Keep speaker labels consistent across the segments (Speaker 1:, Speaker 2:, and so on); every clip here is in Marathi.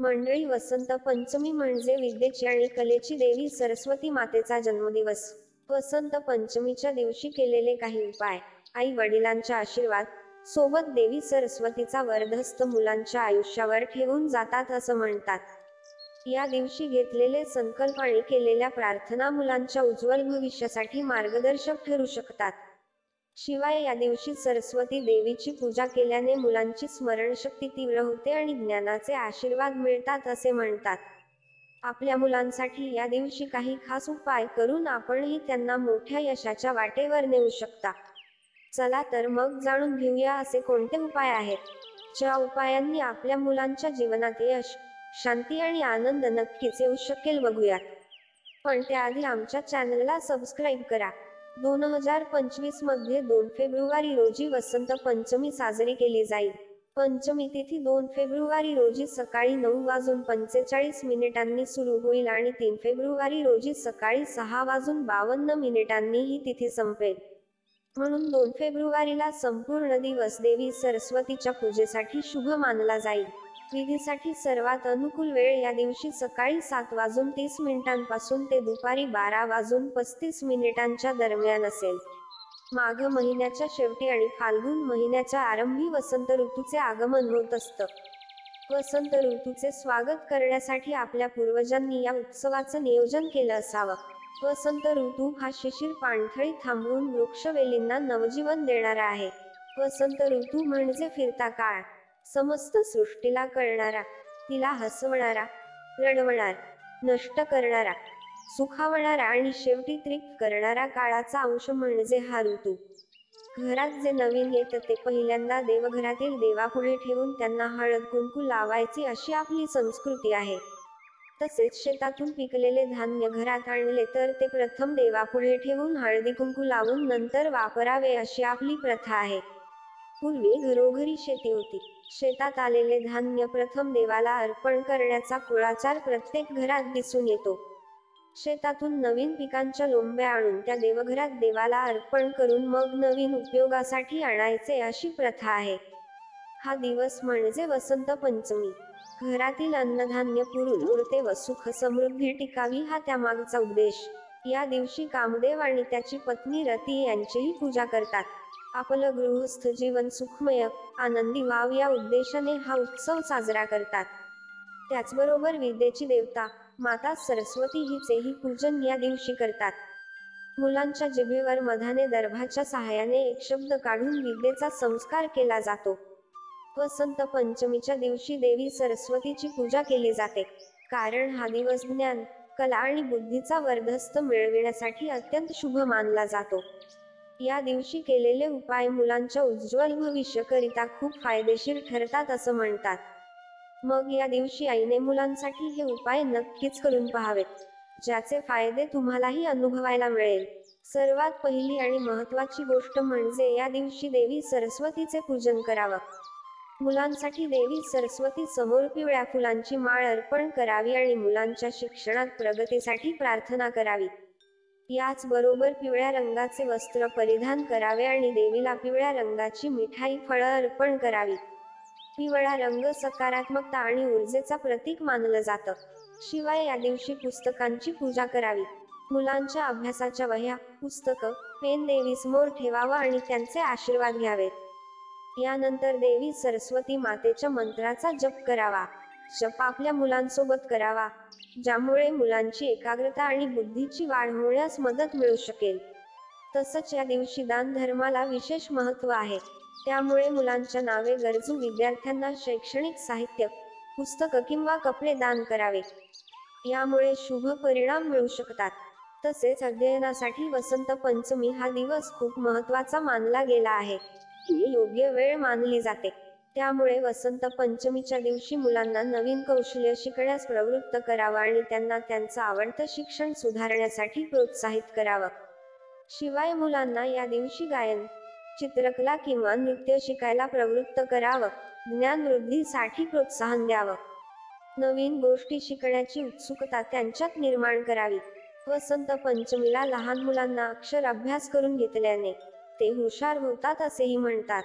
Speaker 1: मंडळी, वसंत पंचमी म्हणजे विद्येची आणि कलेची देवी सरस्वती मातेचा जन्मदिवस. वसंत पंचमीच्या दिवशी केलेले काही उपाय. आई वडिलांचा आशीर्वाद सोबत देवी सरस्वतीचा वरदहस्त मुलांच्या आयुष्यावर ठेवून जातात असं म्हणतात. या दिवशी घेतलेले संकल्प आणि केलेल्या प्रार्थना मुलांच्या उज्ज्वल भविष्यासाठी मार्गदर्शक ठरू शकतात. शिवाय या दिवशी सरस्वती देवीची पूजा केल्याने मुलांची स्मरणशक्ती तीव्र होते आणि ज्ञानाचे आशीर्वाद मिळतात असे म्हणतात. आपल्या मुलांसाठी या दिवशी काही खास उपाय करून आपणही त्यांना मोठ्या यशाच्या वाटेवर नेऊ शकता. चला तर मग जाणून घेऊया असे कोणते उपाय आहेत, ज्या उपायांनी आपल्या मुलांच्या जीवनात यश, शांती आणि आनंद नक्कीच येऊ शकेल. बघूयात. पण त्याआधी आमच्या चॅनलला सबस्क्राईब करा. 2025 मध्ये 2 फेब्रुवारी रोजी वसंत पंचमी साजरी केली जाईल. पंचमी तिथी 2 फेब्रुवारी रोजी सकाळी 9:45 सुरू होईल आणि 3 फेब्रुवारी रोजी सकाळी 6:52 ही तिथी संपेल. म्हणून 2 फेब्रुवारीला संपूर्ण दिवस देवी सरस्वतीच्या पूजेसाठी शुभ मानला जाईल. विधीसाठी सर्वात अनुकूल वेळ या दिवशी सकाळी 7:30 पासून ते दुपारी 12:35 दरम्यान असेल. माघ महिन्याच्या शेवटी आणि फाल्गुन महिन्याच्या आरंभी वसंत ऋतूचे आगमन होत असतं. वसंत ऋतूचे स्वागत करण्यासाठी आपल्या पूर्वजांनी या उत्सवाचं नियोजन केलं असावं. वसंत ऋतू हा शिशिर पाणथळी थांबवून वृक्षवेलींना नवजीवन देणारा आहे. वसंत ऋतू म्हणजे फिरता काळ, समस्त सृष्टीला कळणारा, तिला हसवणारा, रडवणार, नष्ट करणारा, सुखावणारा आणि शेवटी तृप्त करणारा काळाचा अंश म्हणजे हा ऋतू. घरात जे नवीन येतं ते पहिल्यांदा देवघरातील देवापुढे ठेवून त्यांना हळद कुंकू लावायची अशी आपली संस्कृती आहे. तसेच शेतातून पिकलेले धान्य घरात आणले तर ते प्रथम देवापुढे ठेवून हळदी कुंकू लावून नंतर वापरावे अशी आपली प्रथा आहे. पूर्वी घरोघरी शेती होती. शेतात आलेले धान्य प्रथम देवाला अर्पण करण्याचा कुळाचार प्रत्येक घरात दिसून येतो. शेतातून नवीन पिकांच्या लोंब्या आणून त्या देवघरात देवाला अर्पण करून मग नवीन उपयोगासाठी आणायचे अशी प्रथा आहे. हा दिवस म्हणजे वसंत पंचमी. घरातील अन्नधान्य पुरून उरते व सुख समृद्धी टिकावी हा त्यामागचा उद्देश. या दिवशी कामदेव आणि त्याची पत्नी रती यांचीही पूजा करतात. आपलं गृहस्थ जीवन सुखमय, आनंदी व्हावं या उद्देशाने हा उत्सव साजरा करतात. त्याचबरोबर विद्येची देवता माता सरस्वती हिचेही पूजन या दिवशी करतात. मुलांच्या जिभेवर मधाने दर्भाच्या सहाय्याने एक शब्द काढून विद्येचा संस्कार केला जातो. वसंत पंचमीच्या दिवशी देवी सरस्वतीची पूजा केली जाते, कारण हा दिवस ज्ञान, कला आणि बुद्धीचा वरदहस्त मिळविण्यासाठी अत्यंत शुभ मानला जातो. या दिवशी केलेले उपाय मुलांच्या उज्ज्वल भविष्याकरिता खूप फायदेशीर ठरतात असं म्हणतात. मग या दिवशी आईने मुलांसाठी हे उपाय नक्कीच करून पाहावेत, ज्याचे फायदे तुम्हालाही अनुभवायला मिळेल. सर्वात पहिली आणि महत्त्वाची गोष्ट म्हणजे या दिवशी देवी सरस्वतीचे पूजन करावं. मुलांसाठी देवी सरस्वती समोर पिवळ्या फुलांची माळ अर्पण करावी आणि मुलांच्या शिक्षणात प्रगतीसाठी प्रार्थना करावी. याचबरोबर पिवळ्या रंगाचे वस्त्र परिधान करावे आणि देवीला पिवळ्या रंगाची मिठाई, फळं अर्पण करावी. पिवळा रंग सकारात्मकता आणि ऊर्जेचा प्रतीक मानलं जातं. शिवाय या दिवशी पुस्तकांची पूजा करावी. मुलांच्या अभ्यासाच्या वह्या, पुस्तकं, पेन देवीसमोर ठेवावं आणि त्यांचे आशीर्वाद घ्यावेत. यानंतर देवी सरस्वती मातेच्या मंत्राचा जप करावा. जप आपल्या मुलांसोबत करावा, ज्यामुळे मुलांची एकाग्रता आणि बुद्धीची वाढ होण्यास मदत मिळू शकेल. तसंच या दिवशी दान धर्माला विशेष महत्त्व आहे. त्यामुळे मुलांच्या नावे गरजू विद्यार्थ्यांना शैक्षणिक साहित्य, पुस्तकं किंवा कपडे दान करावे. यामुळे शुभ परिणाम मिळू शकतात. तसेच अध्ययनासाठी वसंत पंचमी हा दिवस खूप महत्त्वाचा मानला गेला आहे. ही योग्य वेळ मानली जाते. त्यामुळे वसंत पंचमीच्या दिवशी मुलांना नवीन कौशल्य शिकण्यास प्रवृत्त करावं आणि त्यांना त्यांचं आवडतं शिक्षण सुधारण्यासाठी प्रोत्साहित करावं. शिवाय मुलांना या दिवशी गायन, चित्रकला किंवा नृत्य शिकायला प्रवृत्त करावं. ज्ञानवृद्धीसाठी प्रोत्साहन द्यावं. नवीन गोष्टी शिकण्याची उत्सुकता त्यांच्यात निर्माण करावी. वसंत पंचमीला लहान मुलांना अक्षर अभ्यास करून घेतल्याने ते हुशार होतात असेही म्हणतात.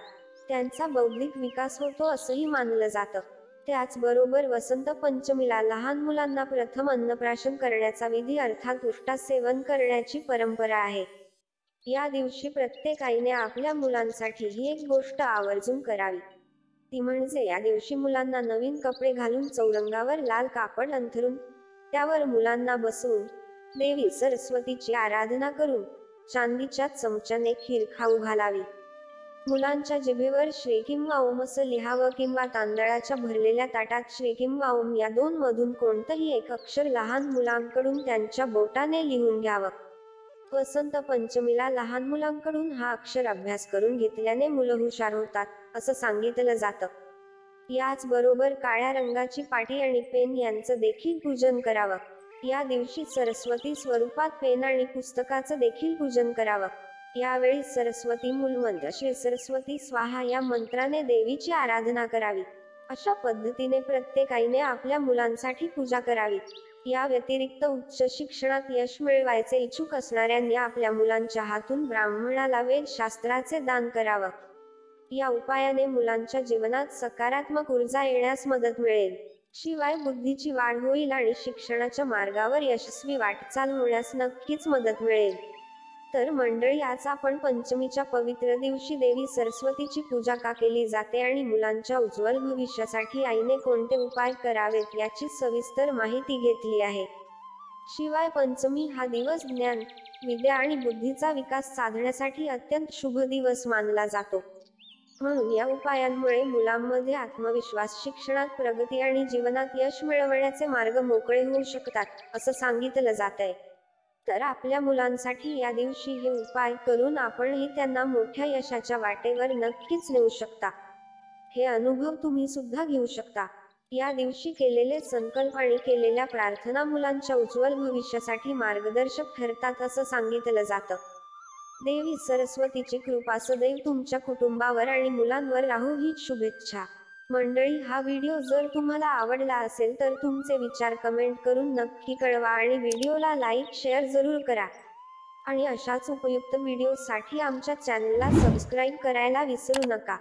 Speaker 1: त्यांचा बौद्धिक विकास होतो असंही मानलं जातं. त्याचबरोबर वसंत पंचमीला लहान मुलांना प्रथम अन्नप्राशन करण्याचा विधी अर्थात उष्टा सेवन करण्याची परंपरा आहे. या दिवशी प्रत्येक आईने आपल्या मुलांसाठी ही एक गोष्ट आवर्जून करावी. ती म्हणजे या दिवशी मुलांना नवीन कपडे घालून चौरंगावर लाल कापड अंथरून त्यावर मुलांना बसवून देवी सरस्वतीची आराधना करून चांदीच्या चमच्याने खीर खाऊ घालावी. मुलांच्या जिभेवर श्री किंवा ओम असं लिहावं किंवा तांदळाच्या भरलेल्या ताटात श्री किंवा ओम या दोन मधून कोणतंही एक अक्षर लहान मुलांकडून त्यांच्या बोटाने लिहून घ्यावं. वसंत पंचमीला लहान मुलांकडून हा अक्षर अभ्यास करून घेतल्याने मुलं हुशार होतात असं सांगितलं जातं. याचबरोबर काळ्या रंगाची पाटी आणि पेन यांचं देखील पूजन करावं. या दिवशी सरस्वती स्वरूपात पेन आणि पुस्तकाचं देखील पूजन करावं. यावेळी सरस्वती मूलमंत्र श्री सरस्वती स्वाहा या मंत्राने देवीची आराधना करावी. अशा पद्धतीने प्रत्येक आईने आपल्या मुलांसाठी पूजा करावी. या व्यतिरिक्त उच्च शिक्षणात यश मिळवायचे इच्छुक असणाऱ्यांनी आपल्या मुलांच्या हातून ब्राह्मणाला वेदशास्त्राचे दान करावं. या उपायाने मुलांच्या जीवनात सकारात्मक ऊर्जा येण्यास मदत मिळेल. शिवाय बुद्धीची वाढ होईल आणि शिक्षणाच्या मार्गावर यशस्वी वाटचाल होण्यास नक्कीच मदत मिळेल. तर मंडळी, आज आपण पंचमीच्या पवित्र दिवशी देवी सरस्वतीची पूजा का केली जाते आणि मुलांच्या उज्ज्वल भविष्यासाठी आईने कोणते उपाय करावेत याची सविस्तर माहिती घेतली आहे. शिवाय पंचमी हा दिवस ज्ञान, विद्या आणि बुद्धीचा विकास साधण्यासाठी अत्यंत शुभ दिवस मानला जातो. म्हणून या उपायांमुळे मुलांमध्ये आत्मविश्वास, शिक्षणात प्रगती आणि जीवनात यश मिळवण्याचे मार्ग मोकळे होऊ शकतात असं सांगितलं जातंय. तर आपल्या मुलांसाठी या दिवशी हे उपाय करून आपणही त्यांना मोठ्या यशाच्या वाटेवर नक्कीच नेऊ शकता. हे अनुभव तुम्ही सुद्धा घेऊ शकता. या दिवशी केलेले संकल्प आणि केलेल्या प्रार्थना मुलांच्या उज्ज्वल भविष्यासाठी मार्गदर्शक ठरतात असं सांगितलं जातं. देवी सरस्वतीची कृपा सदैव तुमच्या कुटुंबावर आणि मुलांवर राहो हीच शुभेच्छा. मंडळी, हा व्हिडिओ जर तुम्हाला आवडला असेल तर तुमचे विचार कमेंट करून नक्की कळवा आणि व्हिडिओला लाईक शेअर जरूर करा. आणि अशाच उपयुक्त व्हिडिओसाठी आमच्या चॅनलला सबस्क्राईब करायला विसरू नका.